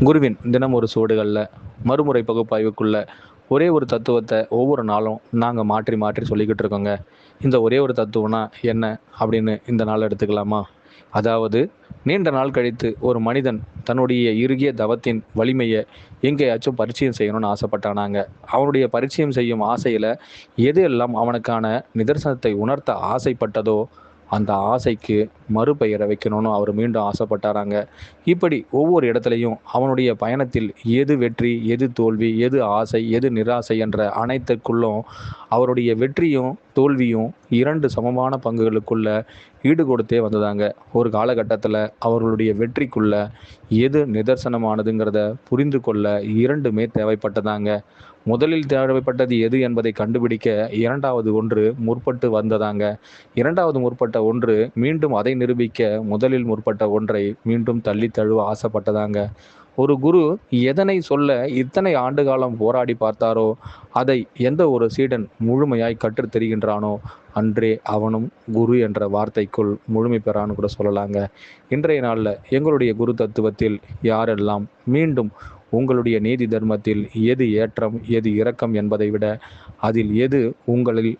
குருவின் தினம் ஒரு சுவடுகளில் மறுமுறை பகுப்பாய்வுக்குள்ள ஒரே ஒரு தத்துவத்தை ஒவ்வொரு நாளும் நாங்கள் மாற்றி மாற்றி சொல்லிக்கிட்டு இருக்கோங்க. இந்த ஒரே ஒரு தத்துவம்னா என்ன அப்படின்னு இந்த நாள் எடுத்துக்கலாமா? அதாவது, நீண்ட நாள் கழித்து ஒரு மனிதன் தன்னுடைய இறுகிய தவத்தின் வலிமையை எங்கேயாச்சும் பரிச்சயம் செய்யணும்னு ஆசைப்பட்டானாங்க. அவனுடைய பரிச்சயம் செய்யும் ஆசையில் எது எல்லாம் அவனுக்கான நிதர்சனத்தை உணர்த்த ஆசைப்பட்டதோ அந்த ஆசைக்கு மறுபெயரை வைக்கணும்னு அவர் மீண்டும் ஆசைப்பட்டாராங்க. இப்படி ஒவ்வொரு இடத்துலையும் அவனுடைய பயணத்தில் எது வெற்றி, எது தோல்வி, எது ஆசை, எது நிராசை என்ற அனைத்துக்குள்ளும் அவருடைய வெற்றியும் தோல்வியும் இரண்டு சமமான பங்குகளுக்குள்ள ஈடு கொடுத்தே வந்ததாங்க. ஒரு காலகட்டத்தில் அவர்களுடைய வெற்றிக்குள்ள எது நிதர்சனமானதுங்கிறத புரிந்து கொள்ள இரண்டுமே தேவைப்பட்டதாங்க. முதலில் தேவைப்பட்டது எது என்பதை கண்டுபிடிக்க இரண்டாவது ஒன்று முற்பட்டு வந்ததாங்க. இரண்டாவது முற்பட்ட ஒன்று மீண்டும் அதை நிரூபிக்க முதலில் முற்பட்ட ஒன்றை மீண்டும் தள்ளி தழுவ ஆசைப்பட்டதாங்க. ஒரு குரு எதனை சொல்ல இத்தனை ஆண்டு காலம் போராடி பார்த்தாரோ அதை எந்த ஒரு சீடன் முழுமையாய் கற்றுத் தெரிகின்றானோ அன்றே அவனும் குரு என்ற வார்த்தைக்குள் முழுமை பெறான்னு கூட சொல்லலாங்க. இன்றைய நாளில் எங்களுடைய குரு தத்துவத்தில் யாரெல்லாம் மீண்டும் உங்களுடைய நீதி தர்மத்தில் எது ஏற்றம் எது இரக்கம் என்பதை விட அதில் எது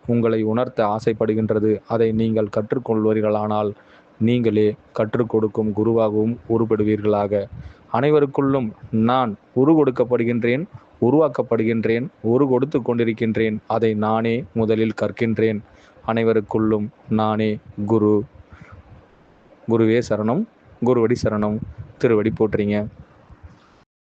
உங்களை உணர்த்த ஆசைப்படுகின்றது அதை நீங்கள் கற்றுக்கொள்வீர்களானால் நீங்களே கற்றுக் கொடுக்கும் குருவாகவும் உருப்படுவீர்களாக. அனைவருக்குள்ளும் நான் உரு கொடுக்கப்படுகின்றேன், உருவாக்கப்படுகின்றேன், உரு கொடுத்து கொண்டிருக்கின்றேன். அதை நானே முதலில் கற்கின்றேன். அனைவருக்குள்ளும் நானே குரு. குருவே சரணம், குருவடி சரணம், திருவடி போற்றுங்க.